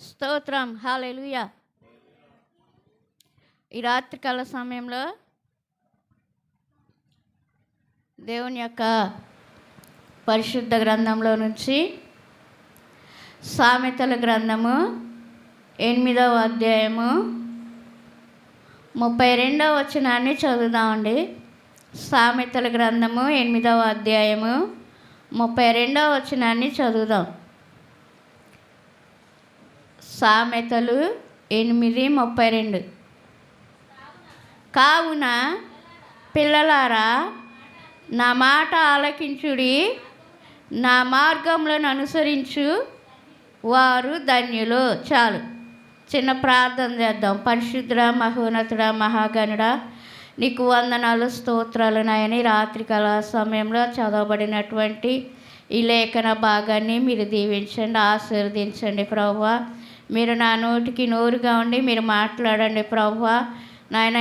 స్తోత్రం. హల్లెలూయా. ఈ రాత్రికాల సమయంలో దేవుని యొక్క పరిశుద్ధ గ్రంథంలో నుంచి సామెతల గ్రంథము 8వ అధ్యాయము 32వ వచనాన్ని చదువుదామండి. సామెతల గ్రంథము 8వ అధ్యాయము 32వ వచనాన్ని చదువుదాం. సామెతలు 8:32. కావున పిల్లలారా, నా మాట ఆలకించుడి, నా మార్గములను అనుసరించు వారు ధన్యులు. చాలు, చిన్న ప్రార్థన చేద్దాం. పరిశుద్ధుడా, మహోన్నతుడా, మహాగణుడా, నీకు వందనాలు, స్తోత్రాలు నాయని. రాత్రికాల సమయంలో చదవబడినటువంటి ఈ లేఖన భాగాన్ని మీరు దీవించండి, ఆశీర్వదించండి ప్రభువా. మీరు నా నోటికి నోరుగా ఉండి మీరు మాట్లాడండి ప్రభువా. నాయన,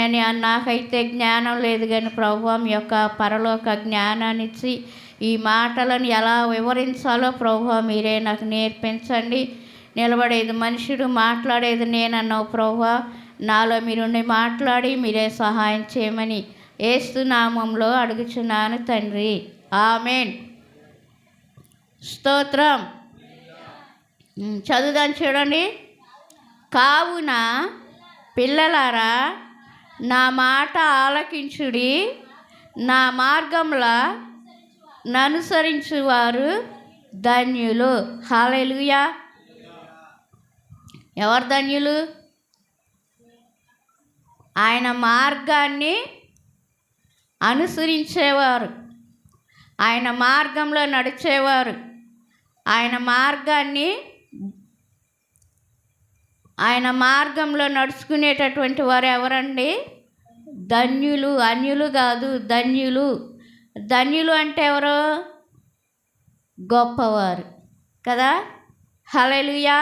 నాకైతే జ్ఞానం లేదు కానీ ప్రభువా, మీ యొక్క పరలోక జ్ఞానాన్ని ఇచ్చి ఈ మాటలను ఎలా వివరించాలో ప్రభువా మీరే నాకు నేర్పించండి. నిలబడేది మనుషుడు, మాట్లాడేది నేనన్నావు ప్రభువా. నాలో మీరుండి మాట్లాడి మీరే సహాయం చేయమని యేసు నామంలో అడుగుచున్నాను తండ్రి, ఆమేన్. స్తోత్రం. చదువుదాన్ని చూడండి. కావున పిల్లలారా, నా మాట ఆలకించుడి, నా మార్గంల ననుసరించువారు ధన్యులు. హల్లెలూయా. ఎవరు ధన్యులు? ఆయన మార్గాన్ని అనుసరించేవారు, ఆయన మార్గంలో నడిచేవారు, ఆయన మార్గంలో నడుచుకునేటటువంటి వారు ఎవరండి? ధన్యులు. అన్యులు కాదు, ధన్యులు. ధన్యులు అంటే ఎవరు? గొప్పవారు కదా. హల్లెలూయా.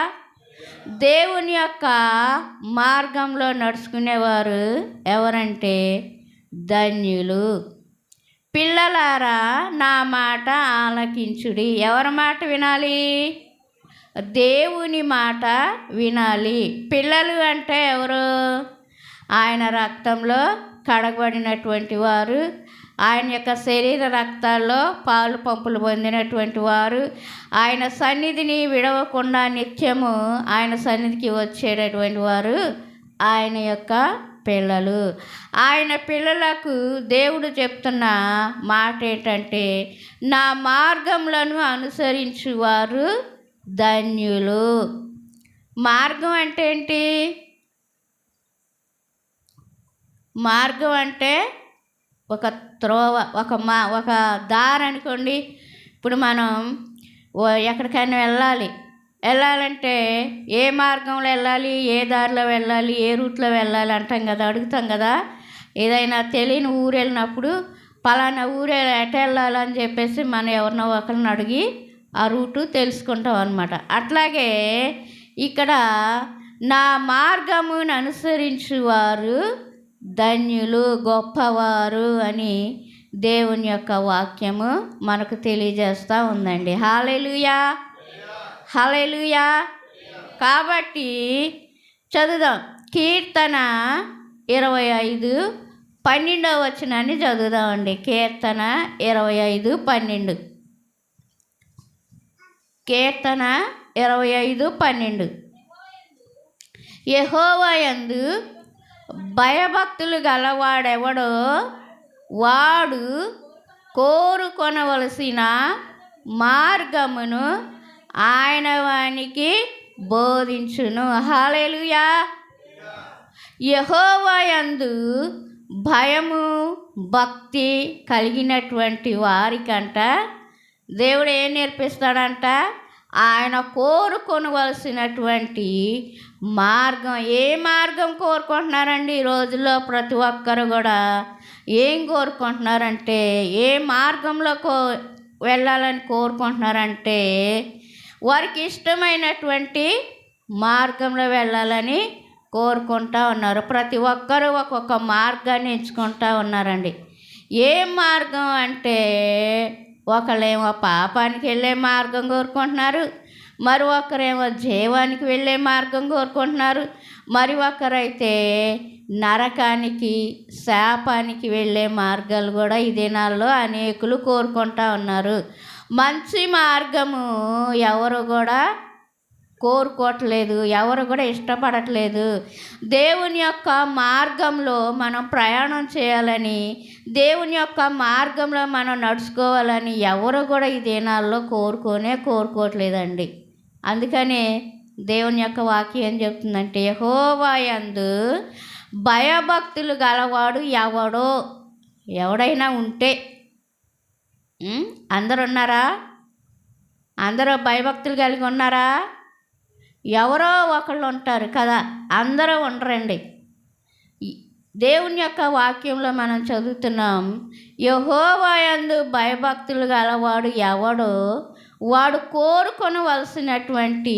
దేవుని యొక్క మార్గంలో నడుచుకునేవారు ఎవరంటే ధన్యులు. పిల్లలారా, నా మాట ఆలకించుడి. ఎవరి మాట వినాలి? దేవుని మాట వినాలి. పిల్లలు అంటే ఎవరు? ఆయన రక్తంలో కడగబడినటువంటి వారు, ఆయన యొక్క శరీర రక్తాల్లో పాలు పంపులు పొందినటువంటి వారు, ఆయన సన్నిధిని విడవకుండా నిత్యము ఆయన సన్నిధికి వచ్చేటటువంటి వారు ఆయన యొక్క పిల్లలు. ఆయన పిల్లలకు దేవుడు చెప్తున్న మాట ఏంటంటే, నా మార్గములను అనుసరించువారు ధన్యులు. మార్గం అంటే ఏంటి? మార్గం అంటే ఒక త్రోవ, ఒక దారి అనుకోండి. ఇప్పుడు మనం ఎక్కడికైనా వెళ్ళాలంటే ఏ మార్గంలో వెళ్ళాలి, ఏ దారిలో వెళ్ళాలి, ఏ రూట్లో వెళ్ళాలి అంటాం కదా, అడుగుతాం కదా. ఏదైనా తెలియని ఊరు వెళ్ళినప్పుడు పలానా ఊరు ఎటు వెళ్ళాలని చెప్పేసి మనం ఎవరినో ఒకరిని అడిగి ఆ రూటు తెలుసుకుంటాం అన్నమాట. అట్లాగే ఇక్కడ నా మార్గమును అనుసరించువారు ధన్యులు, గొప్పవారు అని దేవుని యొక్క వాక్యము మనకు తెలియజేస్తూ ఉందండి. హల్లెలూయా, హల్లెలూయా. కాబట్టి చదువుదాం. కీర్తన 25:12 వచనాన్ని చదువుదామండి. కీర్తన 25:12. కీర్తన 25:12. యెహోవా యందు భయభక్తులు గలవాడెవడో వాడు కోరుకొనవలసిన మార్గమును ఆయన వానికి బోధించును. హల్లెలూయా. యెహోవా యందు భయము భక్తి కలిగినటువంటి వారికంట దేవుడు ఏం నేర్పిస్తాడంట? ఆయన కోరుకొనవలసినటువంటి మార్గం. ఏ మార్గం కోరుకుంటున్నారండి ఈ రోజుల్లో? ప్రతి ఒక్కరు కూడా ఏం కోరుకుంటున్నారంటే, ఏ మార్గంలో వెళ్ళాలని కోరుకుంటున్నారంటే, వారికి ఇష్టమైనటువంటి మార్గంలో వెళ్ళాలని కోరుకుంటూ ఉన్నారు. ప్రతి ఒక్కరూ ఒక్కొక్క మార్గాన్ని ఎంచుకుంటూ ఉన్నారండి. ఏ మార్గం అంటే, ఒకళ్ళేమో పాపానికి వెళ్ళే మార్గం కోరుకుంటున్నారు, మరి ఒకరేమో జీవానికి వెళ్ళే మార్గం కోరుకుంటున్నారు, మరి ఒకరైతే నరకానికి శాపానికి వెళ్ళే మార్గాలు కూడా ఈ దినాల్లో అనేకులు కోరుకుంటా ఉన్నారు. మంచి మార్గము ఎవరు కూడా కోరుకోవట్లేదు, ఎవరు కూడా ఇష్టపడట్లేదు. దేవుని యొక్క మార్గంలో మనం ప్రయాణం చేయాలని, దేవుని యొక్క మార్గంలో మనం నడుచుకోవాలని ఎవరు కూడా ఈ దినాల్లో కోరుకోవట్లేదండి. అందుకనే దేవుని యొక్క వాక్యం ఏం చెప్తుందంటే, యెహోవా యందు భయభక్తులు గలవాడు ఎవడైనా ఉంటే, అందరు ఉన్నారా? అందరూ భయభక్తులు కలిగి ఉన్నారా? ఎవరో ఒకళ్ళు ఉంటారు కదా, అందరూ ఉండరండి. దేవుని యొక్క వాక్యంలో మనం చదువుతున్నాం, యెహోవా యందు భయభక్తులు గలవాడు ఎవడో వాడు కోరుకొనవలసినటువంటి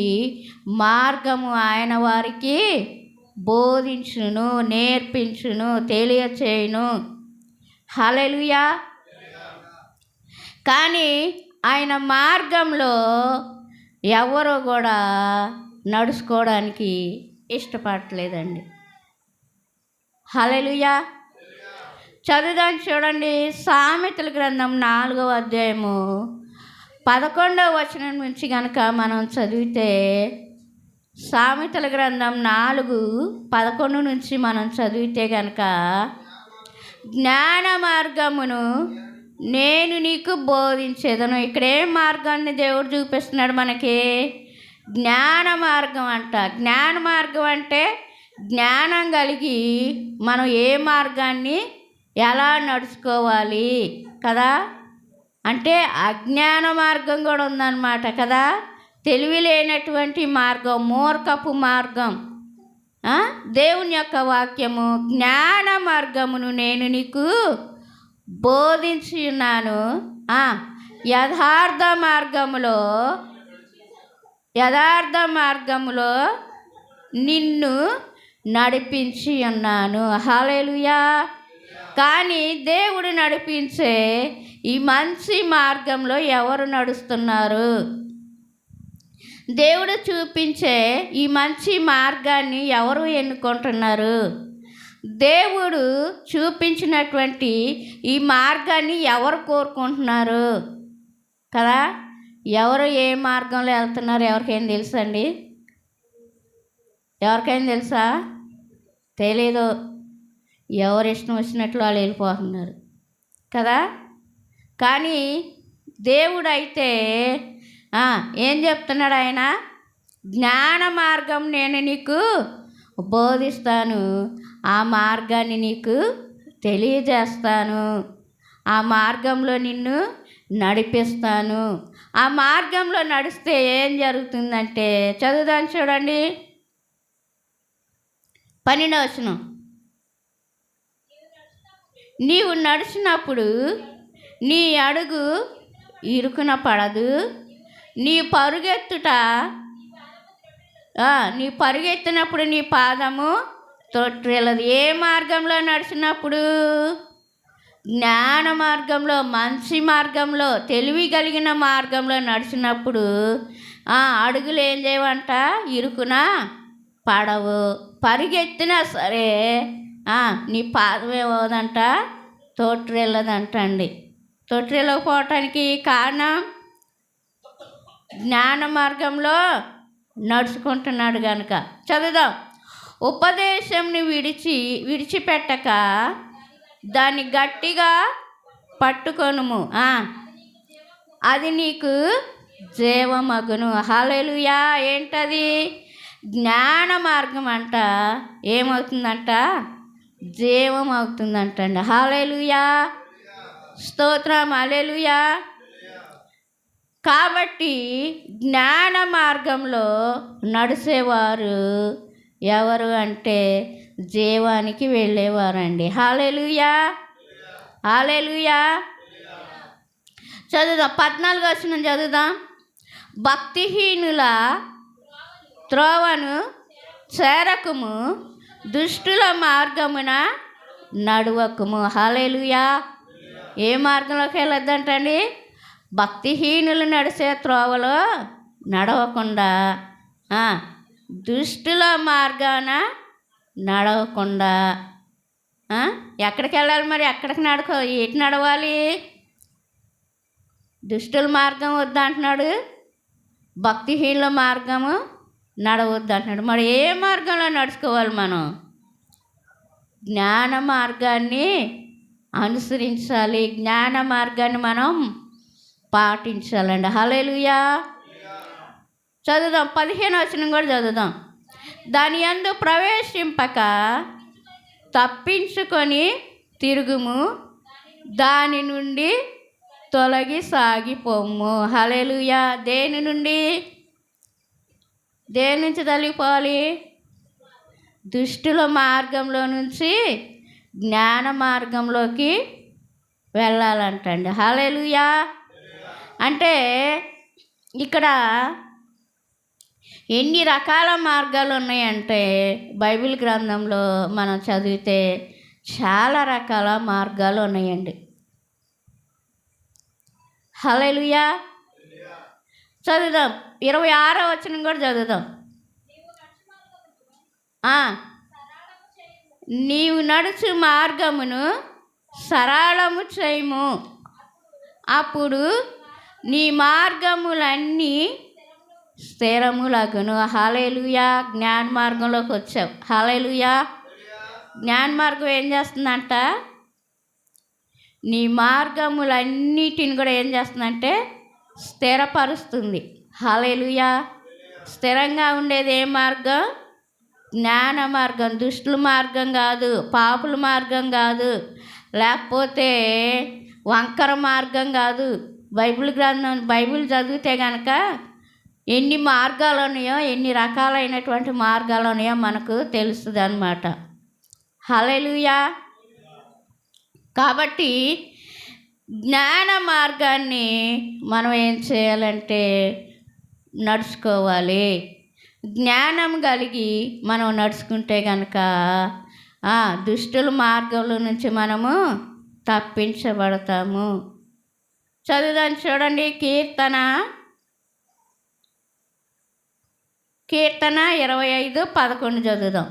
మార్గము ఆయన వారికి బోధించును, నేర్పించును, తెలియచేయును. హల్లెలూయా. కానీ ఆయన మార్గంలో ఎవరు కూడా నడుచుకోవడానికి ఇష్టపడట్లేదండి. హల్లెలూయా. చదువుదాం చూడండి, సామెతల గ్రంథం 4వ అధ్యాయము 11వ వచనం నుంచి కనుక మనం చదివితే, సామెతల గ్రంథం 4:11 నుంచి మనం చదివితే కనుక, జ్ఞాన మార్గమును నేను నీకు బోధించేదను. ఇక్కడ ఏ మార్గాన్ని దేవుడు చూపిస్తున్నాడు మనకి? జ్ఞాన మార్గం అంట. జ్ఞాన మార్గం అంటే జ్ఞానం కలిగి మనం ఏ మార్గాన్ని ఎలా నడుచుకోవాలి కదా. అంటే అజ్ఞాన మార్గం కూడా ఉందన్నమాట కదా. తెలివి లేనటువంటి మార్గం, మూర్ఖపు మార్గం. దేవుని యొక్క వాక్యము, జ్ఞాన మార్గమును నేను నీకు బోధించి ఉన్నాను, యథార్థ మార్గములో నిన్ను నడిపించి ఉన్నాను. హల్లెలూయా. కానీ దేవుడు నడిపించే ఈ మంచి మార్గంలో ఎవరు నడుస్తున్నారు? దేవుడు చూపించే ఈ మంచి మార్గాన్ని ఎవరు ఎన్నుకుంటున్నారు? దేవుడు చూపించినటువంటి ఈ మార్గాన్ని ఎవరు కోరుకుంటున్నారు కదా. ఎవరు ఏ మార్గంలో వెళ్తున్నారు ఎవరికైనా తెలుసండి? ఎవరికైనా తెలుసా? తెలీదు. ఎవరు ఇష్టం వచ్చినట్లు వాళ్ళు వెళ్ళిపోతున్నారు కదా. కానీ దేవుడు అయితే ఏం చెప్తున్నాడు? ఆయన జ్ఞాన మార్గం నేను నీకు బోధిస్తాను, ఆ మార్గాన్ని నీకు తెలియజేస్తాను, ఆ మార్గంలో నిన్ను నడిపిస్తాను. ఆ మార్గంలో నడిస్తే ఏం జరుగుతుందంటే, చదువుదాం చూడండి, 12వ వచనం. నీవు నడిచినప్పుడు నీ అడుగు ఇరుకున పడదు, నీ పరుగెత్తినప్పుడు నీ పాదము తొట్టిల్లదు. ఏ మార్గంలో నడిచినప్పుడు? జ్ఞాన మార్గంలో, మంచి మార్గంలో, తెలివి కలిగిన మార్గంలో నడిచినప్పుడు అడుగులు ఏం చేయవంట? ఇరుకున పడవు. పరిగెత్తినా సరే నీ పాదం ఏమవుదంట? తొట్టిల్లదంటండి. తొట్టిల్లకపోవటానికి కారణం జ్ఞాన మార్గంలో నడుచుకుంటున్నాడు కనుక. చదువుదాం. ఉపదేశంని విడిచిపెట్టక దాన్ని గట్టిగా పట్టుకొనుము, అది నీకు జీవమగును. హల్లెలూయా. ఏంటది? జ్ఞాన మార్గం అంట ఏమవుతుందంట? జీవం అవుతుందంటండి. హల్లెలూయా. స్తోత్రం. హల్లెలూయా. కాబట్టి జ్ఞాన మార్గంలో నడిచేవారు ఎవరు అంటే జీవానికి వెళ్ళేవారండి. హల్లెలూయా. హల్లెలూయా. చదువుదాం, 14వ వచనం చదువుదాం. భక్తిహీనుల త్రోవను చేరకుము, దుష్టుల మార్గమున నడువకుము. హల్లెలూయా. ఏ మార్గంలోకి వెళ్ళొద్దంటండి? భక్తిహీనులు నడిచే త్రోవలో నడవకుండా, దుష్టుల మార్గాన నడవకుండా ఎక్కడికి వెళ్ళాలి మరి? ఎక్కడికి ఎటు నడవాలి? దుష్టుల మార్గం వద్దంటున్నాడు, భక్తిహీనుల మార్గము నడవద్దు అంటున్నాడు. మరి ఏ మార్గంలో నడుచుకోవాలి మనం? జ్ఞాన మార్గాన్ని అనుసరించాలి, జ్ఞాన మార్గాన్ని మనం పాటించాలండి. హల్లెలూయా. చదువుదాం, 15వ వచనం కూడా చదువుదాం. దాని యందు ప్రవేశింపక తప్పించుకొని తిరుగుము, దాని నుండి తొలగి సాగిపోము. హల్లెలూయా. దేని నుంచి తొలగిపోవాలి? దుష్టుల మార్గంలో నుంచి జ్ఞాన మార్గంలోకి వెళ్ళాలంటండి. హల్లెలూయా. అంటే ఇక్కడ ఎన్ని రకాల మార్గాలు ఉన్నాయంటే బైబిల్ గ్రంథంలో మనం చదివితే చాలా రకాల మార్గాలు ఉన్నాయండి. హల్లెలూయా. చదువుదాం, 26వ వచనం కూడా చదువుదాం. నీవు నడుచు మార్గమును సరళము చేయము, అప్పుడు నీ మార్గములన్నీ స్థిరములగును. హల్లెలూయా. జ్ఞాన మార్గంలోకి వచ్చావు. హల్లెలూయా. జ్ఞాన మార్గం ఏం చేస్తుందంట? నీ మార్గములన్నిటిని కూడా ఏం చేస్తుందంటే స్థిరపరుస్తుంది. హల్లెలూయా. స్థిరంగా ఉండేది ఏ మార్గం? జ్ఞాన మార్గం. దుష్టుల మార్గం కాదు, పాపుల మార్గం కాదు, లేకపోతే వంకర మార్గం కాదు. బైబిల్ చదివితే కనుక ఎన్ని మార్గాలు ఉన్నాయో, ఎన్ని రకాలైనటువంటి మార్గాలు ఉన్నాయో మనకు తెలుస్తుంది అన్నమాట. హల్లెలూయా. కాబట్టి జ్ఞాన మార్గాన్ని మనం ఏం చేయాలంటే నడుచుకోవాలి. జ్ఞానం కలిగి మనం నడుచుకుంటే కనుక దుష్టుల మార్గంలో నుంచి మనము తప్పించబడతాము. చదువుదాన్ని చూడండి. కీర్తన 25:11 చదువుదాం.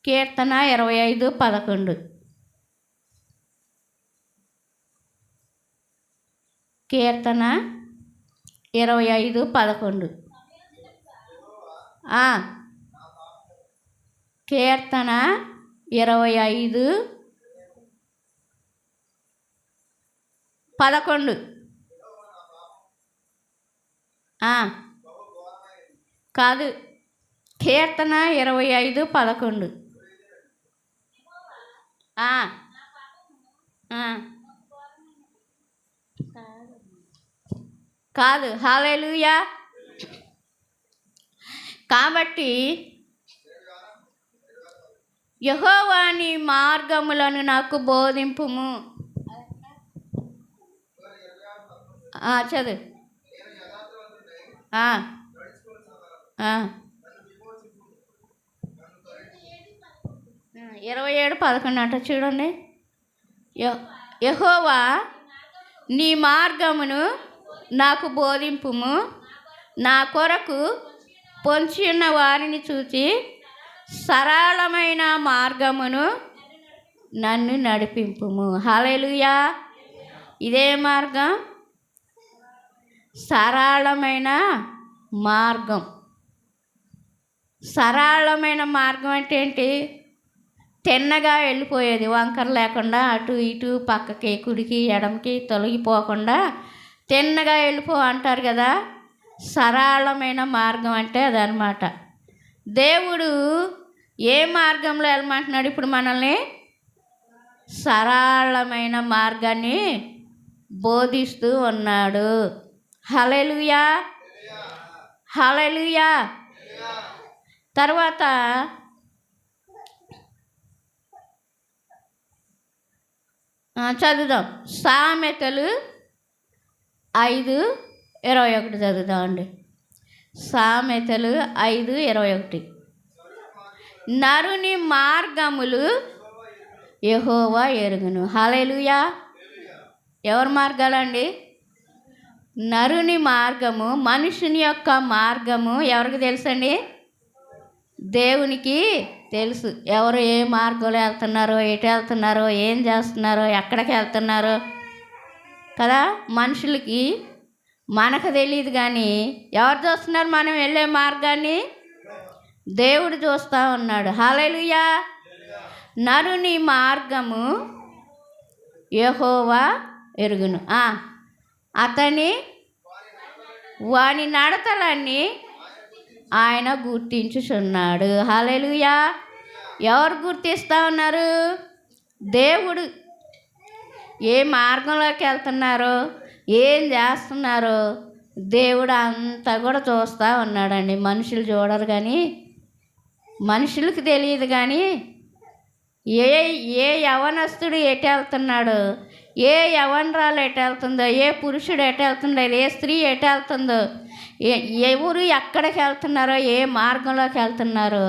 కీర్తన 25:11. కీర్తన 25:11. కీర్తన 25:11. కాదు, కీర్తన 25:11. కాదు. హల్లెలూయా. కాబట్టి యెహోవా నీ మార్గములను నాకు బోధింపుము. చదువు. 27:11 అంట చూడండి. యెహోవా నీ మార్గమును నాకు బోధింపుము, నా కొరకు పొంచి ఉన్న వారిని చూచి సరళమైన మార్గమును నన్ను నడిపింపుము. హల్లెలూయా. ఇదే మార్గం, సరళమైన మార్గం. సరళమైన మార్గం అంటే ఏంటి? తిన్నగా వెళ్ళిపోయేది, వంకర లేకుండా అటు ఇటు పక్కకి కుడికి ఎడమకి తొలగిపోకుండా తిన్నగా వెళ్ళిపో అంటారు కదా. సరళమైన మార్గం అంటే అదనమాట. దేవుడు ఏ మార్గంలో వెళ్ళమంటున్నాడు? ఇప్పుడు మనల్ని సరళమైన మార్గాన్ని బోధిస్తూ ఉన్నాడు. హల్లెలూయా. హల్లెలూయా. తర్వాత చదువుదాం. సామెతలు 5:21 చదువుదామండి. సామెతలు 5:21. నరుని మార్గములు యెహోవా ఎరుగును. హల్లెలూయా. ఎవరి మార్గాలండి? నరుని మార్గము, మనుషుని యొక్క మార్గము ఎవరికి తెలుసండి? దేవునికి తెలుసు. ఎవరు ఏ మార్గంలో వెళ్తున్నారో, ఎటు వెళ్తున్నారో, ఏం చేస్తున్నారో, ఎక్కడికి వెళ్తున్నారో కదా. మనుషులకి మనకు తెలియదు, కానీ ఎవరు చూస్తున్నారు మనం వెళ్ళే మార్గాన్ని? దేవుడు చూస్తూ ఉన్నాడు. హల్లెలూయా. నరుని మార్గము యెహోవా ఎరుగును, అతని వాని నడతలన్నీ ఆయన గుర్తించుచున్నాడు. హల్లెలూయా. ఎవరు గుర్తిస్తూ ఉన్నారు? దేవుడు. ఏ మార్గంలోకి వెళ్తున్నారో, ఏం చేస్తున్నారో దేవుడు అంతా కూడా చూస్తూ ఉన్నాడండి. మనుషులు చూడరు, కానీ మనుషులకు తెలియదు. కానీ ఏ యవనస్తుడు ఎటు వెళ్తున్నాడో, ఏ యవనరాలు ఎటు వెళ్తుందో, ఏ పురుషుడు ఎటు వెళ్తుందో, ఏ స్త్రీ ఎటు వెళ్తుందో, ఎవరు ఎక్కడికి వెళ్తున్నారో, ఏ మార్గంలోకి వెళ్తున్నారో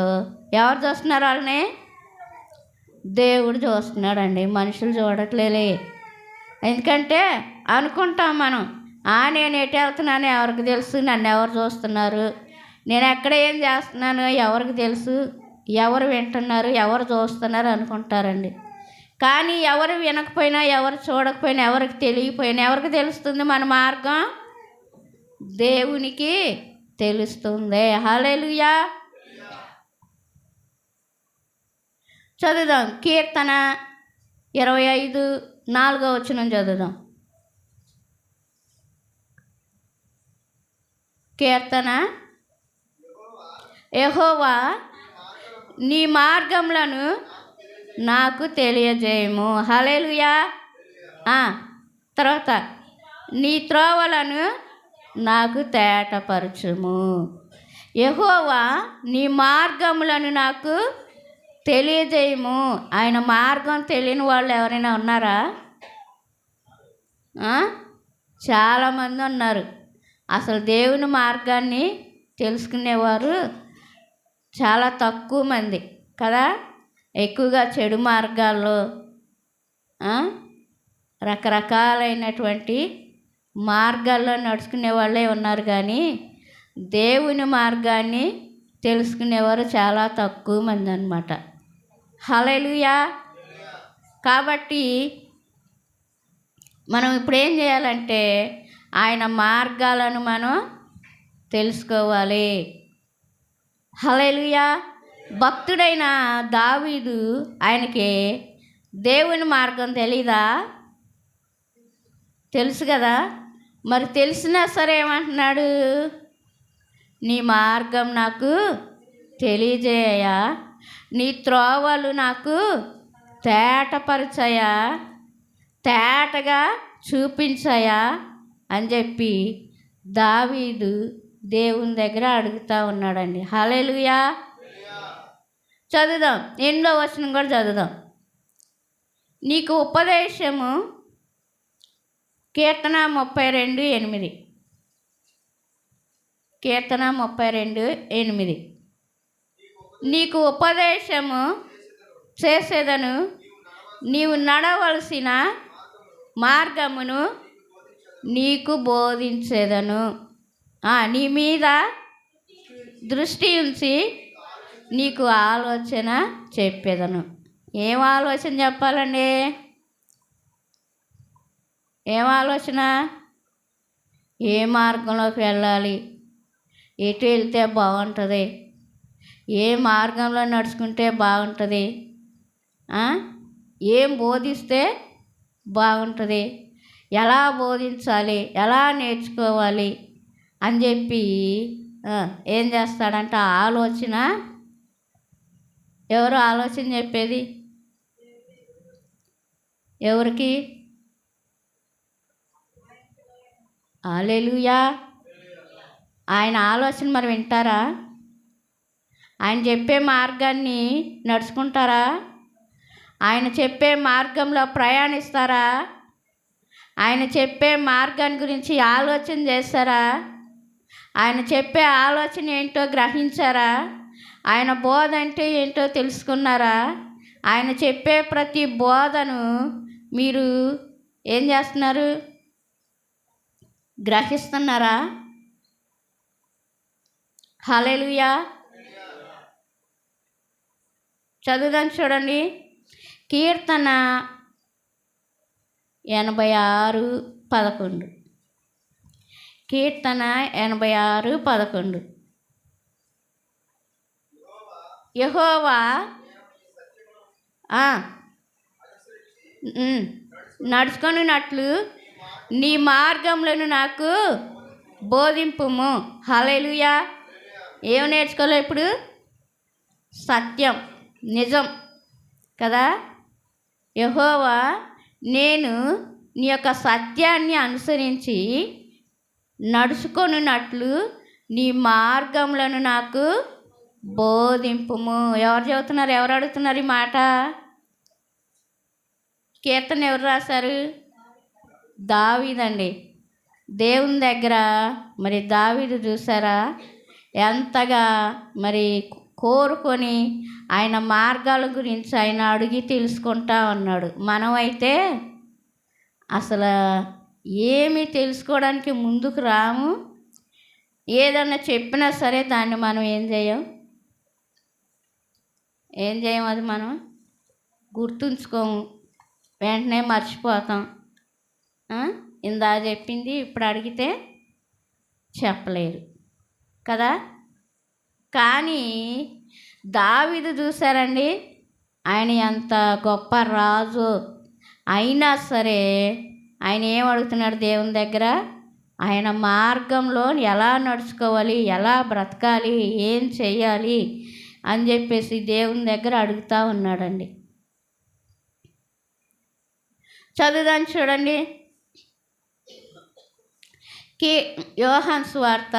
ఎవరు చూస్తున్నారు? వాళ్ళని దేవుడు చూస్తున్నాడండి. మనుషులు చూడట్లేలే. ఎందుకంటే అనుకుంటాం మనం, నేను ఎటు వెళ్తున్నాను ఎవరికి తెలుసు, నన్ను ఎవరు చూస్తున్నారు, నేను ఎక్కడ ఏం చేస్తున్నాను ఎవరికి తెలుసు, ఎవరు వింటున్నారు, ఎవరు చూస్తున్నారు అనుకుంటారండి. కానీ ఎవరు వినకపోయినా, ఎవరు చూడకపోయినా, ఎవరికి తెలియకపోయినా ఎవరికి తెలుస్తుంది మన మార్గం? దేవునికి తెలుస్తుంది. హల్లెలూయా. చదువుదాం. కీర్తన 25:4 చదువుదాం. కీర్తన. యెహోవా నీ మార్గములను నాకు తెలియజేయము. హల్లెలూయా. తర్వాత నీ త్రోవలను నాకు తేటపరచుము. యెహోవా నీ మార్గములను నాకు తెలియజేయము. ఆయన మార్గం తెలియని వాళ్ళు ఎవరైనా ఉన్నారా? చాలామంది ఉన్నారు. అసలు దేవుని మార్గాన్ని తెలుసుకునేవారు చాలా తక్కువ మంది కదా. ఎక్కువగా చెడు మార్గాల్లో, రకరకాలైనటువంటి మార్గాల్లో నడుచుకునే వాళ్ళే ఉన్నారు, కానీ దేవుని మార్గాన్ని తెలుసుకునేవారు చాలా తక్కువ మంది అన్నమాట. హల్లెలూయా. కాబట్టి మనం ఇప్పుడు ఏం చేయాలంటే ఆయన మార్గాలను మనం తెలుసుకోవాలి. హల్లెలూయా. భక్తుడైన దావీదు, ఆయనకి దేవుని మార్గం తెలీదా? తెలుసు కదా. మరి తెలిసినా సరే ఏమంటున్నాడు? నీ మార్గం నాకు తెలియజేయా, నీ త్రోవలు నాకు తేటపరచయా, తేటగా చూపించయా అని చెప్పి దావీదు దేవుని దగ్గర అడుగుతూ ఉన్నాడండి. హల్లెలూయా. చదువుదాం. 8వ కూడా చదువుదాం. నీకు ఉపదేశము. కీర్తన 32:8. కీర్తన 32:8. నీకు ఉపదేశము చేసేదను, నీవు నడవలసిన మార్గమును నీకు బోధించేదను. నీ మీద దృష్టి ఉంచి నీకు ఆలోచన చెప్పేదను. ఏం ఆలోచన చెప్పాలండి? ఏం ఆలోచన? ఏ మార్గంలోకి వెళ్ళాలి, ఎటు వెళ్తే బాగుంటుంది, ఏ మార్గంలో నడుచుకుంటే బాగుంటుంది, ఏం బోధిస్తే బాగుంటుంది, ఎలా బోధించాలి, ఎలా నేర్చుకోవాలి అని చెప్పి ఏం చేస్తాడంట? ఆలోచన. ఎవరు ఆలోచన చెప్పేది? ఎవరికి? హల్లెలూయా. ఆయన ఆలోచన మరి వింటారా? ఆయన చెప్పే మార్గాన్ని నడుచుకుంటారా? ఆయన చెప్పే మార్గంలో ప్రయాణిస్తారా? ఆయన చెప్పే మార్గాన్ని గురించి ఆలోచన చేస్తారా? ఆయన చెప్పే ఆలోచన ఏంటో గ్రహించారా? ఆయన బోధ అంటే ఏంటో తెలుసుకున్నారా? ఆయన చెప్పే ప్రతి బోధను మీరు ఏం చేస్తున్నారు? గ్రహిస్తున్నారా? హల్లెలూయా. చదువుదాం చూడండి. కీర్తన 86:11. కీర్తన 86:11. యెహోవా నడుచుకొనున్నట్లు నీ మార్గములను నాకు బోధింపుము. హల్లెలూయా. ఏం నేర్చుకోవాలి ఇప్పుడు? సత్యం, నిజం కదా. యెహోవా, నేను నీ యొక్క సత్యాన్ని అనుసరించి నడుచుకొనున్నట్లు నీ మార్గములను నాకు బోధింపుము. ఎవరు చెబుతున్నారు? ఎవరు అడుగుతున్నారు ఈ మాట? కీర్తన ఎవరు రాశారు? దావీదండి. దేవుని దగ్గర మరి దావీదు చూసారా ఎంతగా మరి కోరుకొని ఆయన మార్గాల గురించి ఆయన అడిగి తెలుసుకుంటా ఉన్నాడు. మనమైతే అసలు ఏమీ తెలుసుకోవడానికి ముందుకు రాము. ఏదన్నా చెప్పినా సరే దాన్ని మనం ఏం చేయం, అది మనం గుర్తుంచుకోము, వెంటనే మర్చిపోతాం. ఇందా చెప్పింది ఇప్పుడు అడిగితే చెప్పలేరు కదా. కానీ దావీదు చూసారండి, ఆయన ఎంత గొప్ప రాజు అయినా సరే ఆయన ఏం అడుగుతున్నాడు దేవుని దగ్గర? ఆయన మార్గంలో ఎలా నడుచుకోవాలి, ఎలా బ్రతకాలి, ఏం చెయ్యాలి అని చెప్పేసి దేవుని దగ్గర అడుగుతూ ఉన్నాడండి. చదువుదాం చూడండి. యోహాను సువార్త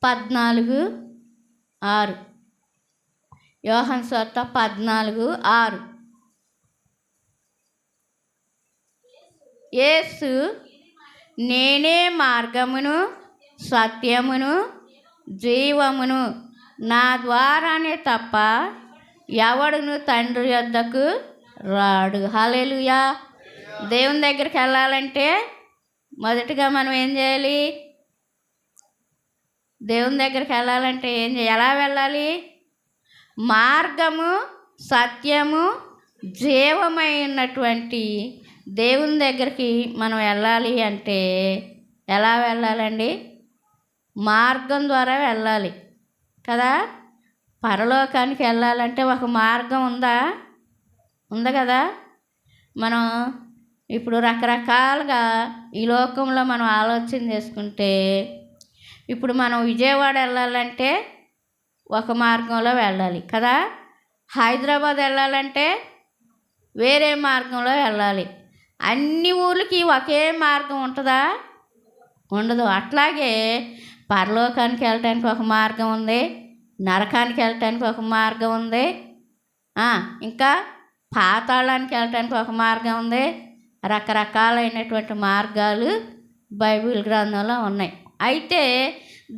14:6. యోహాను సువార్త 14:6. యేసు, నేనే మార్గమును సత్యమును జీవమును, నా ద్వారానే తప్ప ఎవడును తండ్రి యొద్దకు రాడు. హల్లెలూయా. దేవుని దగ్గరికి వెళ్ళాలంటే మొదటిగా మనం ఏం చేయాలి? దేవుని దగ్గరికి వెళ్ళాలంటే ఎలా వెళ్ళాలి? మార్గము సత్యము జీవమైనటువంటి దేవుని దగ్గరికి మనం వెళ్ళాలి అంటే ఎలా వెళ్ళాలండి? మార్గం ద్వారా వెళ్ళాలి కదా. పరలోకానికి వెళ్ళాలంటే ఒక మార్గం ఉంది కదా. మనం ఇప్పుడు రకరకాలుగా ఈ లోకంలో మనం ఆలోచన చేసుకుంటే, ఇప్పుడు మనం విజయవాడ వెళ్ళాలంటే ఒక మార్గంలో వెళ్ళాలి కదా. హైదరాబాద్ వెళ్ళాలంటే వేరే మార్గంలో వెళ్ళాలి. అన్ని ఊర్లకి ఒకే మార్గం ఉంటుందా? ఉండదు. అట్లాగే పరలోకానికి వెళ్ళటానికి ఒక మార్గం ఉంది, నరకానికి వెళ్ళటానికి ఒక మార్గం ఉంది, ఇంకా పాతాళానికి వెళ్ళటానికి ఒక మార్గం ఉంది. రకరకాలైనటువంటి మార్గాలు బైబిల్ గ్రంథంలో ఉన్నాయి. అయితే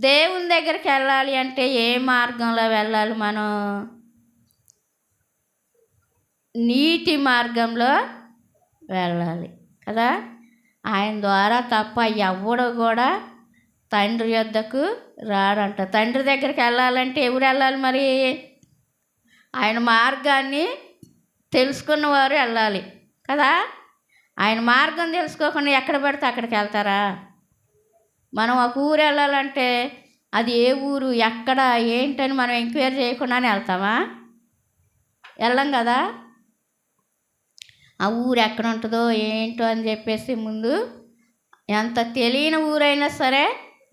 దేవుని దగ్గరికి వెళ్ళాలి అంటే ఏ మార్గంలో వెళ్ళాలి? మనం నీతి మార్గంలో వెళ్ళాలి కదా. ఆయన ద్వారా తప్ప ఎవడు కూడా తండ్రి యొద్దకు రాడంట. తండ్రి దగ్గరికి వెళ్ళాలంటే ఎవరు వెళ్ళాలి మరి? ఆయన మార్గాన్ని తెలుసుకున్నవారు వెళ్ళాలి కదా. ఆయన మార్గం తెలుసుకోకుండా ఎక్కడ పడితే అక్కడికి వెళ్తారా? మనం ఒక ఊరు వెళ్ళాలంటే అది ఏ ఊరు, ఎక్కడ, ఏంటని మనం ఎంక్వైరీ చేయకుండానే వెళ్తామా? వెళ్ళం కదా. ఆ ఊరు ఎక్కడ ఉంటుందో ఏంటో అని చెప్పేసి ముందు ఎంత తెలియని ఊరైనా సరే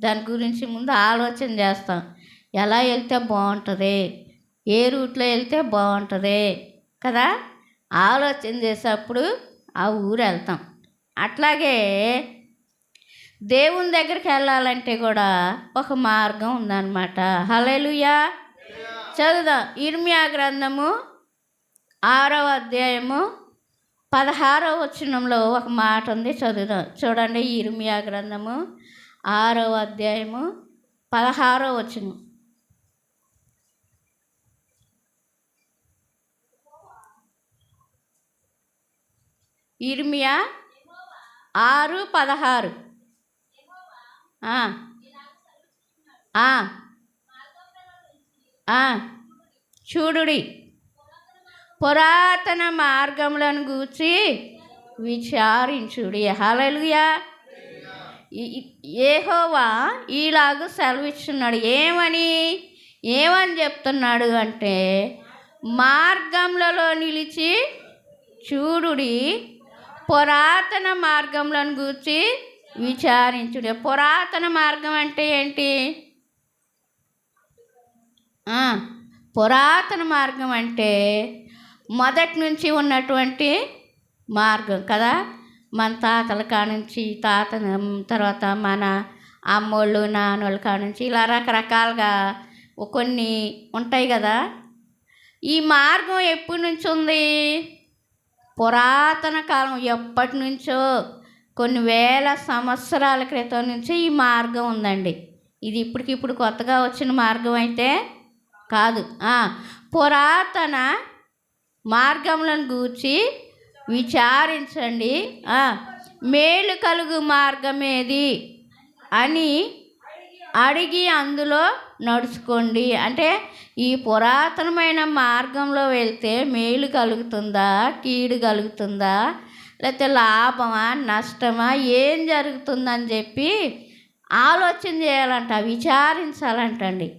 దాని గురించి ముందు ఆలోచన చేస్తాం. ఎలా వెళ్తే బాగుంటుంది, ఏ రూట్లో వెళ్తే బాగుంటుంది కదా. ఆలోచన చేసేటప్పుడు ఆ ఊరు వెళ్తాం. అట్లాగే దేవుని దగ్గరికి వెళ్ళాలంటే కూడా ఒక మార్గం ఉందన్నమాట. హల్లెలూయా. చదువుదాం. ఇర్మియా గ్రంథము 6వ అధ్యాయము 16వ వచనంలో ఒక మాట ఉంది, చదువుదాం చూడండి. ఇర్మియా గ్రంథము 6వ అధ్యాయము 16వ వచనం. ఇర్మియా 6:16. ఆ, ఆ, ఆ. చూడుడి, పురాతన మార్గములను గూర్చి విచారించుడి. హల్లెలూయా. యెహోవా ఈలాగు సెలవిస్తున్నాడు. ఏమని చెప్తున్నాడు అంటే, మార్గములలో నిలిచి చూడుడి, పురాతన మార్గములను గూర్చి విచారించుడి. పురాతన మార్గం అంటే ఏంటి? పురాతన మార్గం అంటే మొదటి నుంచి ఉన్నటువంటి మార్గం కదా. మన తాతల కానుంచి తర్వాత మన అమ్మోళ్ళు నాన్నోళ్ళ కానుంచి ఇలా రకరకాలుగా కొన్ని ఉంటాయి కదా. ఈ మార్గం ఎప్పటి నుంచి ఉంది? పురాతన కాలం, ఎప్పటి నుంచో, కొన్ని వేల సంవత్సరాల క్రితం నుంచి ఈ మార్గం ఉందండి. ఇది ఇప్పటికిప్పుడు కొత్తగా వచ్చిన మార్గం అయితే కాదు. పురాతన మార్గములను గూర్చి విచారించండి, మేలు కలుగు మార్గమేది అని అడిగి అందులో నడుచుకోండి. అంటే ఈ పురాతనమైన మార్గంలో వెళ్తే మేలు కలుగుతుందా, కీడు కలుగుతుందా, లేకపోతే లాభమా, నష్టమా, ఏం జరుగుతుందని చెప్పి ఆలోచన చేయాలంట, విచారించాలంటండి.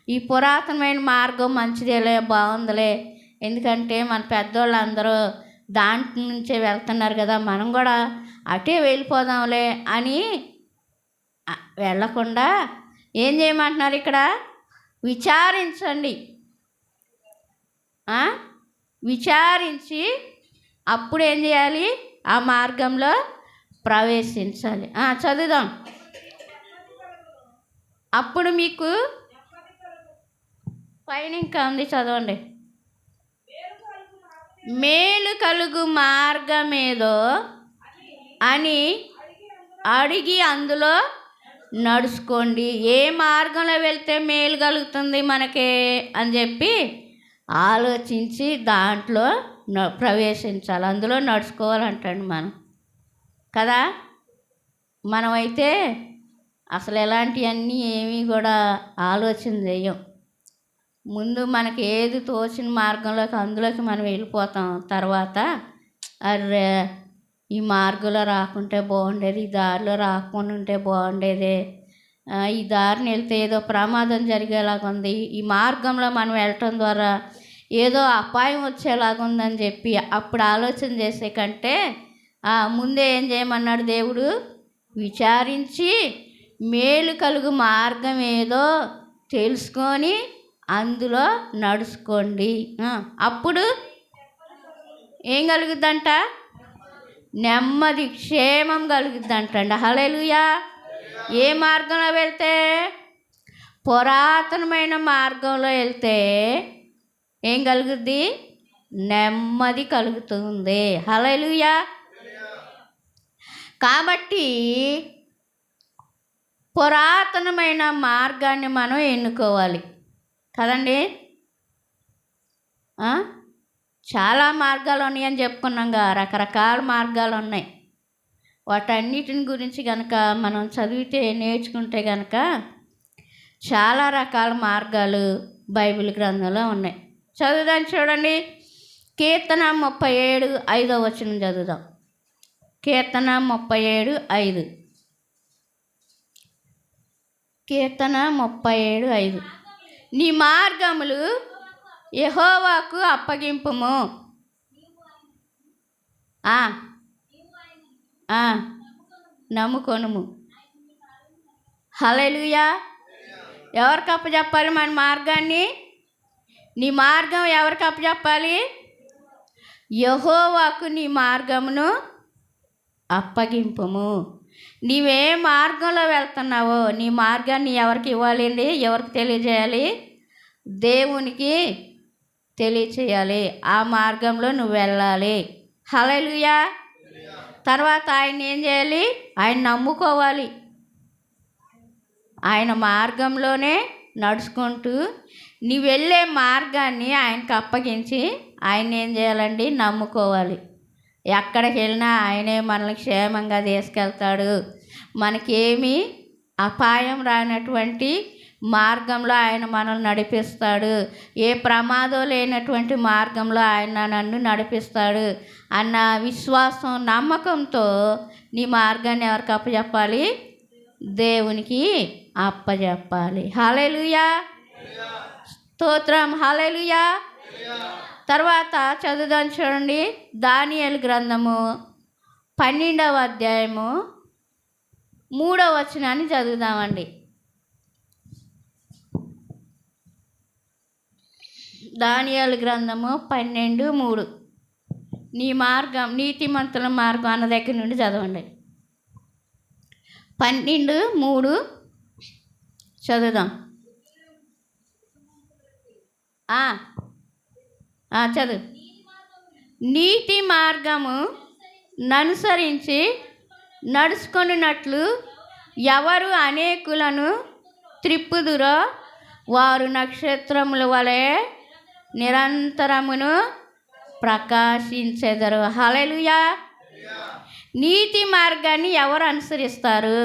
ఈ పురాతనమైన మార్గం మంచిదేలే, బాగుందిలే, ఎందుకంటే మన పెద్దోళ్ళు అందరూ దాంట్లో నుంచే వెళ్తున్నారు కదా, మనం కూడా అటే వెళ్ళిపోదాంలే అని వెళ్ళకుండా ఏం చేయమంటున్నారు ఇక్కడ? విచారించండి. విచారించి అప్పుడు ఏం చేయాలి? ఆ మార్గంలో ప్రవేశించాలి. చదువుదాం. అప్పుడు మీకు పైన ఇంకా ఉంది, చదవండి. మేలు కలుగు మార్గమేదో అని అడిగి అందులో నడుచుకోండి. ఏ మార్గంలో వెళ్తే మేలు కలుగుతుంది మనకే అని చెప్పి ఆలోచించి దాంట్లో ప్రవేశించాలి, అందులో నడుచుకోవాలంటండి మనం కదా. మనమైతే అసలు ఎలాంటివన్నీ ఏమీ కూడా ఆలోచన చేయం. ముందు మనకి ఏది తోచిన మార్గంలోకి అందులోకి మనం వెళ్ళిపోతాం. తర్వాత అర్రే ఈ మార్గంలో రాకుంటే బాగుండేది, ఈ దారిలో రాకుండా ఉంటే బాగుండేదే, ఈ దారిని వెళ్తే ఏదో ప్రమాదం జరిగేలాగా ఉంది, ఈ మార్గంలో మనం వెళ్ళటం ద్వారా ఏదో అపాయం వచ్చేలాగా ఉందని చెప్పి అప్పుడు ఆలోచన చేసే కంటే ముందే ఏం చేయమన్నాడు దేవుడు? విచారించి మేలు కలుగు మార్గం ఏదో తెలుసుకొని అందులో నడుచుకోండి. అప్పుడు ఏం కలుగుద్దంట? నెమ్మది, క్షేమం కలుగుద్దంటండి. హల్లెలూయా. ఏ మార్గంలో వెళ్తే? పురాతనమైన మార్గంలో వెళ్తే ఏం కలుగుద్ది? నెమ్మది కలుగుతుంది. హల్లెలూయా. కాబట్టి పురాతనమైన మార్గాన్ని మనం ఎన్నుకోవాలి కదండి. చాలా మార్గాలు ఉన్నాయని చెప్పుకున్నాంగా, రకరకాల మార్గాలు ఉన్నాయి. వాటన్నిటిని గురించి కనుక మనం చదివితే, నేర్చుకుంటే కనుక చాలా రకాల మార్గాలు బైబిల్ గ్రంథంలో ఉన్నాయి. చదువుదాం, చూడండి. కీర్తన 37:5 చదువుదాం. కీర్తన 37:5. కీర్తన 37:5. నీ మార్గములు యెహోవాకు అప్పగింపుము, నమ్ముకొనుము. హల్లెలూయా. ఎవరికి అప్పచెప్పాలి మన మార్గాన్ని? నీ మార్గం ఎవరికి అప్పచెప్పాలి? యెహోవాకు నీ మార్గమును అప్పగింపుము. నీవే మార్గంలో వెళ్తున్నావో నీ మార్గాన్ని ఎవరికి ఇవ్వాలి అండి? ఎవరికి తెలియజేయాలి? దేవునికి తెలియచేయాలి. ఆ మార్గంలో నువ్వు వెళ్ళాలి. హల్లెలూయా. తర్వాత ఆయన ఏం చేయాలి? ఆయన నమ్ముకోవాలి. ఆయన మార్గంలోనే నడుచుకుంటూ నీ వెళ్ళే మార్గాన్ని ఆయనకు అప్పగించి ఆయన ఏం చేయాలండి? నమ్ముకోవాలి. ఎక్కడికి వెళ్ళినా ఆయనే మనల్ని క్షేమంగా తీసుకెళ్తాడు. మనకేమీ అపాయం రానటువంటి మార్గంలో ఆయన మనల్ని నడిపిస్తాడు. ఏ ప్రమాదం లేనటువంటి మార్గంలో ఆయన నన్ను నడిపిస్తాడు అన్న విశ్వాసం, నమ్మకంతో నీ మార్గాన్ని ఎవరికి అప్పచెప్పాలి? దేవునికి అప్పచెప్పాలి. హల్లెలూయా, స్తోత్రం, హల్లెలూయా. తర్వాత చదువుదాం చూడండి, దానియేలు గ్రంథము 12వ అధ్యాయము 3వ వచనాన్ని చదువుదామండి. దానియేలు గ్రంథము 12:3. నీ మార్గం నీతిమంతుల మార్గం అన్న దగ్గర నుండి చదవండి. 12:3 చదువుదాం. చదువు. నీతి మార్గము ననుసరించి నడుచుకొనున్నట్లు ఎవరు అనేకులను త్రిప్పుదురో వారు నక్షత్రముల వలె నిరంతరమును ప్రకాశించెదరు. హల్లెలూయా. నీతి మార్గాన్ని ఎవరు అనుసరిస్తారు?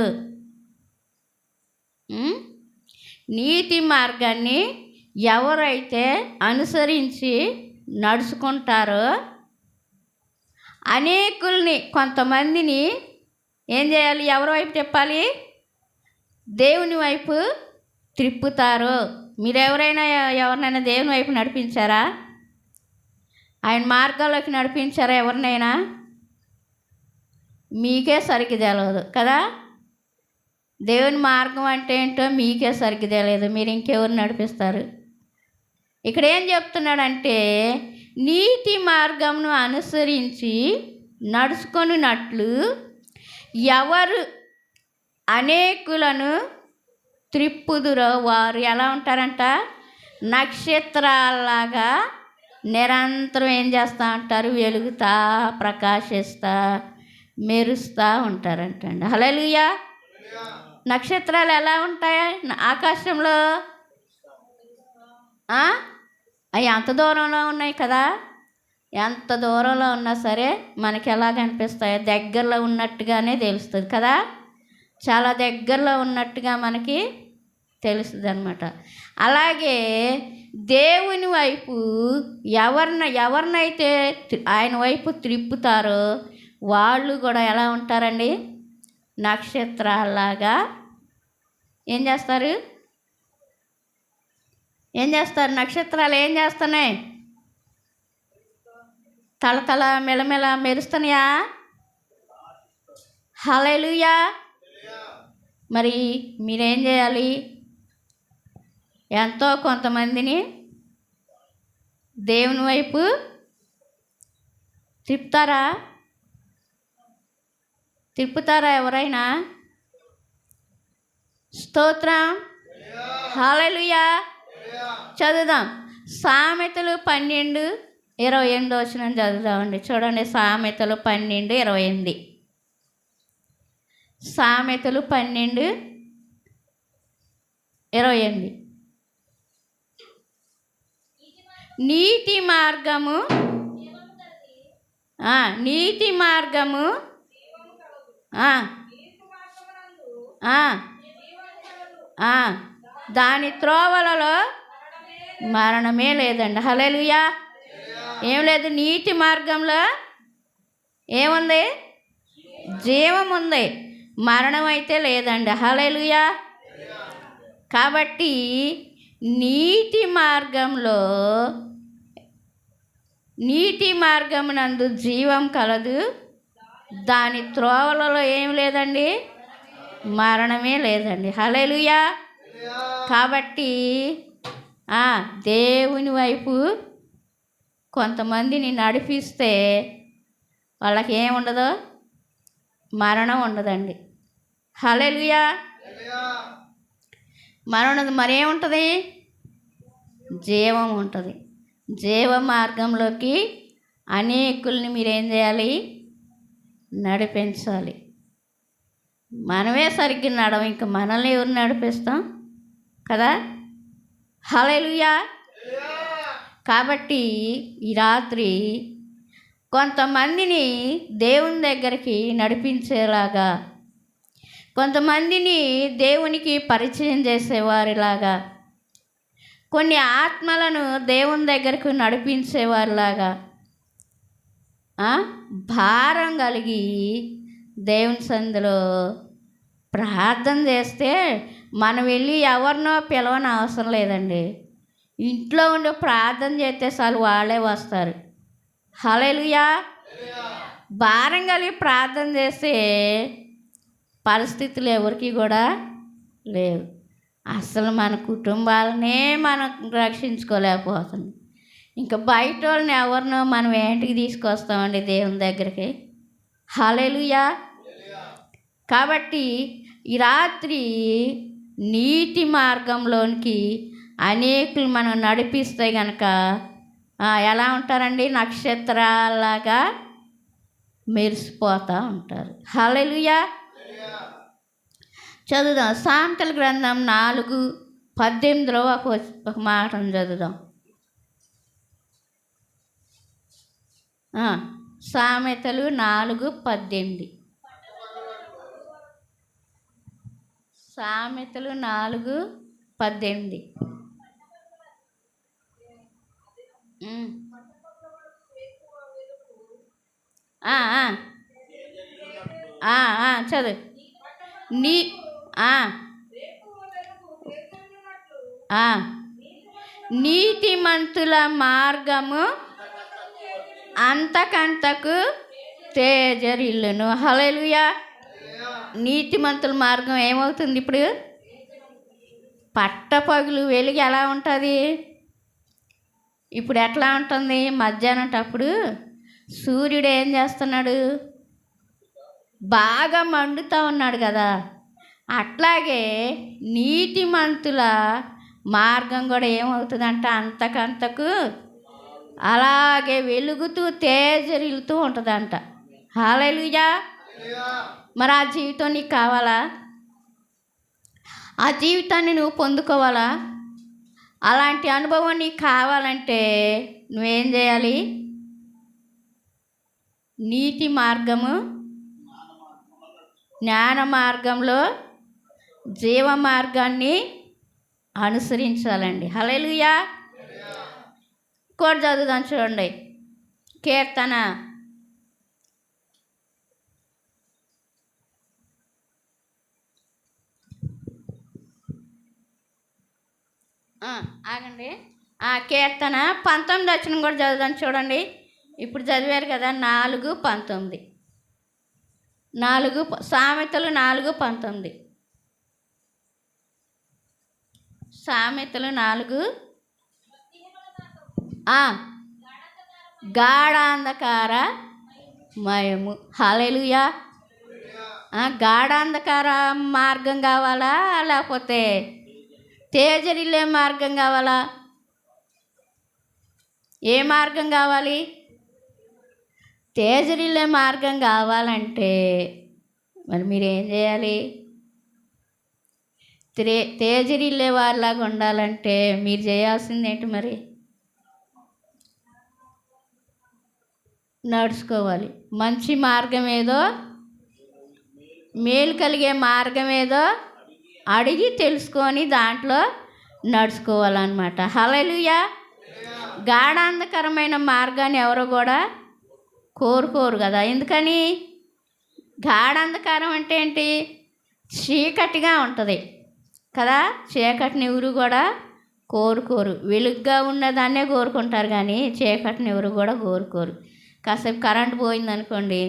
నీతి మార్గాన్ని ఎవరైతే అనుసరించి నడుచుకుంటారో అనేకుల్ని, కొంతమందిని ఏం చేయాలి? ఎవరి వైపు తిప్పాలి? దేవుని వైపు త్రిప్పుతారు. మీరెవరైనా ఎవరినైనా దేవుని వైపు నడిపించారా? ఆయన మార్గాల్లోకి నడిపించారా ఎవరినైనా? మీకే సరిగ్గా తెలియదు కదా. దేవుని మార్గం అంటే ఏంటో మీకే సరిగ్గా తెలియదు, మీరు ఇంకెవరు నడిపిస్తారు? ఇక్కడ ఏం చెప్తున్నాడంటే, నీతి మార్గంను అనుసరించి నడుచుకొనున్నట్లు ఎవరు అనేకులను త్రిప్పుదురో వారు ఎలా ఉంటారంట? నక్షత్రాల్లాగా నిరంతరం ఏం చేస్తూ ఉంటారు? వెలుగుతా, ప్రకాశిస్తా, మెరుస్తూ ఉంటారంటండి. హల్లెలూయా. నక్షత్రాలు ఎలా ఉంటాయి ఆకాశంలో? అవి ఎంత దూరంలో ఉన్నాయి కదా. ఎంత దూరంలో ఉన్నా సరే మనకి ఎలా కనిపిస్తాయో దగ్గరలో ఉన్నట్టుగానే తెలుస్తుంది కదా. చాలా దగ్గరలో ఉన్నట్టుగా మనకి తెలుస్తుంది అన్నమాట. అలాగే దేవుని వైపు ఎవరినైతే ఆయన వైపు త్రిప్పుతారో వాళ్ళు కూడా ఎలా ఉంటారండి? నక్షత్రాల్లాగా ఏం చేస్తారు? నక్షత్రాలు ఏం చేస్తున్నాయి? తలతల మెలమెల మెరుస్తున్నాయా? హల్లెలూయా. మరి మీరేం చేయాలి? ఎంతో కొంతమందిని దేవుని వైపు తిప్పుతారా ఎవరైనా? స్తోత్రం, హల్లెలూయా. చదువుదాం. సామెతలు 12:28 చదువుదామండి. చూడండి, సామెతలు 12:28. సామెతలు 12:28. నీతి మార్గము దాని త్రోవలలో మరణమే లేదండి. హల్లెలూయా. ఏం లేదు, నీతి మార్గంలో ఏముంది? జీవం ఉంది, మరణం అయితే లేదండి. హల్లెలూయా. కాబట్టి నీతి మార్గమునందు జీవం కలదు, దాని త్రోవలలో ఏం లేదండి? మరణమే లేదండి. హల్లెలూయా. కాబట్టి దేవుని వైపు కొంతమందిని నడిపిస్తే వాళ్ళకి ఏముండదు? మరణం ఉండదండి. హల్లెలూయా. మరణం మరేముంటుంది? జీవం ఉంటుంది. జీవ మార్గంలోకి అనేకుల్ని మీరేం చేయాలి? నడిపించాలి. మనమే సరిగ్గా నడవం, ఇంకా మనల్ని ఎవరు నడిపిస్తాం కదా. హల్లెలూయా. కాబట్టి ఈ రాత్రి కొంతమందిని దేవుని దగ్గరికి నడిపించేలాగా, కొంతమందిని దేవునికి పరిచయం చేసేవారిలాగా, కొన్ని ఆత్మలను దేవుని దగ్గరకు నడిపించేవారిలాగా భారం కలిగి దేవుని సందులో ప్రార్థన చేస్తే మనం వెళ్ళి ఎవరినో పిలవని అవసరం లేదండి. ఇంట్లో ఉండి ప్రార్థన చేస్తే చాలు వాళ్ళే వస్తారు. హల్లెలూయా. భారం కలిగి ప్రార్థన చేసే పరిస్థితులు ఎవరికి కూడా లేవు. అసలు మన కుటుంబాలనే మనం రక్షించుకోలేకపోతున్నాం. ఇంకా బయట వాళ్ళని ఎవరినో మనం ఏంటికి తీసుకొస్తామండి దేవుని దగ్గరికి. హల్లెలూయా. కాబట్టి ఈ రాత్రి నీతి మార్గంలోనికి అనేకులు మనం నడిపిస్తే కనుక ఎలా ఉంటారండి? నక్షత్రాలాగా మెరిసిపోతూ ఉంటారు. హల్లెలూయా. చదువుదాం. సామెతల గ్రంథం 4:18 ఒక మాటను చదువుదాం. సామెతలు 4:18. సామెతలు 4:18. చదువు. నీతిమంతుల మార్గము అంతకంతకు తేజరిల్లును. హల్లెలూయా. నీతిమంతుల మార్గం ఏమవుతుంది? ఇప్పుడు పట్టపగులు వెలుగు ఎలా ఉంటుంది? ఇప్పుడు ఎట్లా ఉంటుంది? మధ్యాహ్నం అప్పుడు సూర్యుడు ఏం చేస్తున్నాడు? బాగా మండుతూ ఉన్నాడు కదా. అట్లాగే నీతిమంతుల మార్గం కూడా ఏమవుతుందంట? అంతకంతకు అలాగే వెలుగుతూ తేజరిల్లుతూ ఉంటుందంట. హల్లెలూయా. మరి ఆ జీవితం నీకు కావాలా? ఆ జీవితాన్ని నువ్వు పొందుకోవాలా? అలాంటి అనుభవం నీకు కావాలంటే నువ్వేం చేయాలి? నీతి మార్గము, జ్ఞాన మార్గంలో జీవ మార్గాన్ని అనుసరించాలండి. హల్లెలూయా. కోడ్ చదువుదాం చూడండి. కీర్తన ఆగండి. కీర్తన 19 కూడా చదువుదాం చూడండి. ఇప్పుడు చదివారు కదా 4:19. సామెతలు 4:19. సామెతలు 4 గాఢాంధకార మయము. హల్లెలూయా. గాఢాంధకార మార్గం కావాలా, లేకపోతే తేజరిల్లే మార్గం కావాలా? ఏ మార్గం కావాలి? తేజరిల్లే మార్గం కావాలంటే మరి మీరేం చేయాలి? తేజరిల్లే వారిలాగా ఉండాలంటే మీరు చేయాల్సింది ఏంటి? మరి నడుచుకోవాలి. మంచి మార్గం ఏదో, మేలు కలిగే మార్గం ఏదో అడిగి తెలుసుకొని దాంట్లో నడుచుకోవాలన్నమాట. హల్లెలూయా. గాఢాంధకరమైన మార్గాన్ని ఎవరు కూడా కోరుకోరు కదా. ఎందుకని? గాఢాంధకారం అంటే ఏంటి? చీకటిగా ఉంటుంది కదా. చీకటిని ఎవరు కూడా కోరుకోరు. వెలుగ్గా ఉన్నదాన్నే కోరుకుంటారు కానీ చీకటిని ఎవరు కూడా కోరుకోరు. కాసేపు కరెంట్ పోయిందనుకోండి,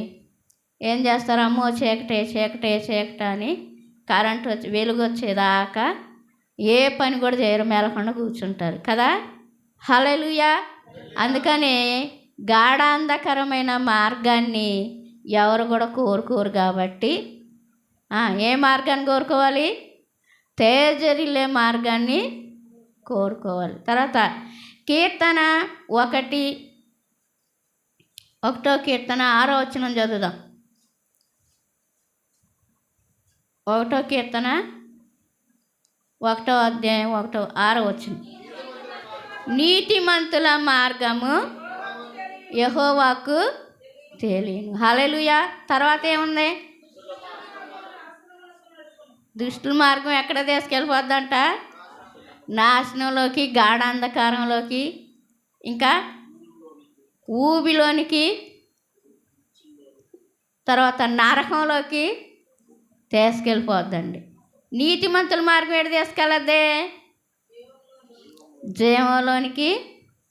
ఏం చేస్తారు? అమ్మో చీకటే చీకటే చీకట అని కరెంట్ వచ్చి వెలుగు వచ్చేదాకా ఏ పని కూడా చేయరు, మేలకుండా కూర్చుంటారు కదా. హల్లెలూయా. అందుకని గాఢాంధకరమైన మార్గాన్ని ఎవరు కూడా కోరుకోరు కాబట్టి ఏ మార్గాన్ని కోరుకోవాలి? తేజరిల్లే మార్గాన్ని కోరుకోవాలి. తర్వాత కీర్తన 1:1 కీర్తన 6వ వచనం చదువుదాం. 1వ కీర్తన 1వ అధ్యాయం 6వ వచనం. నీతిమంతుల మార్గము యెహోవాకు తెలియను. హల్లెలూయా. తర్వాత ఏముంది? దుష్టుల మార్గం ఎక్కడ తీసుకెళ్ళిపోద్దంట? నాశనంలోకి, గాఢాంధకారంలోకి, ఇంకా ఊబిలోనికి, తర్వాత నరకంలోకి తీసుకెళ్ళిపోద్దండి. నీతిమంతుల మార్గం ఏడు తీసుకెళ్ళద్దే? జీవంలోనికి,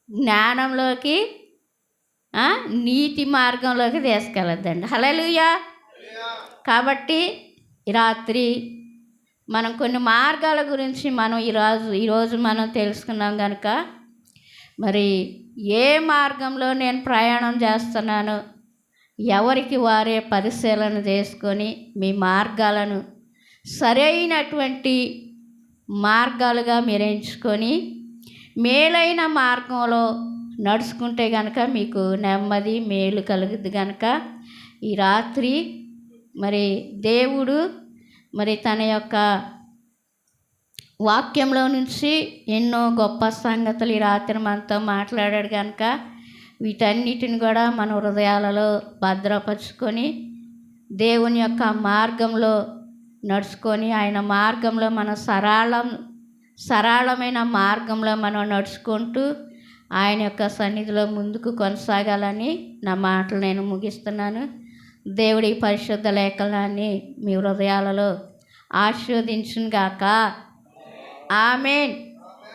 జ్ఞానంలోకి, నీతి మార్గంలోకి తీసుకెళ్ళద్దండి. హల్లెలూయా. కాబట్టి ఈ రాత్రి మనం కొన్ని మార్గాల గురించి మనం ఈరోజు మనం తెలుసుకున్నాం కనుక, మరి ఏ మార్గంలో నేను ప్రయాణం చేస్తున్నాను, ఎవరికి వారే పరిశీలన చేసుకొని మీ మార్గాలను సరైనటువంటి మార్గాలుగా మీరు ఎంచుకొని మేలైన మార్గంలో నడుచుకుంటే కనుక మీకు నెమ్మది మేలు కలుగుద్ది. కనుక ఈ రాత్రి మరి దేవుడు మరి తన యొక్క వాక్యంలో నుంచి ఎన్నో గొప్ప సంగతులు ఈ రాత్రి మనతో మాట్లాడాడు కనుక వీటన్నిటిని కూడా మన హృదయాలలో భద్రపరుచుకొని దేవుని యొక్క మార్గంలో నడుచుకొని ఆయన మార్గంలో మన సరళమైన మార్గంలో మనం నడుచుకుంటూ ఆయన యొక్క సన్నిధిలో ముందుకు కొనసాగాలని నా మాటలు నేను ముగిస్తున్నాను. దేవుడి పరిశుద్ధ లేఖనాన్ని మీ హృదయాలలో ఆశీర్వదించును గాక. ఆమేన్.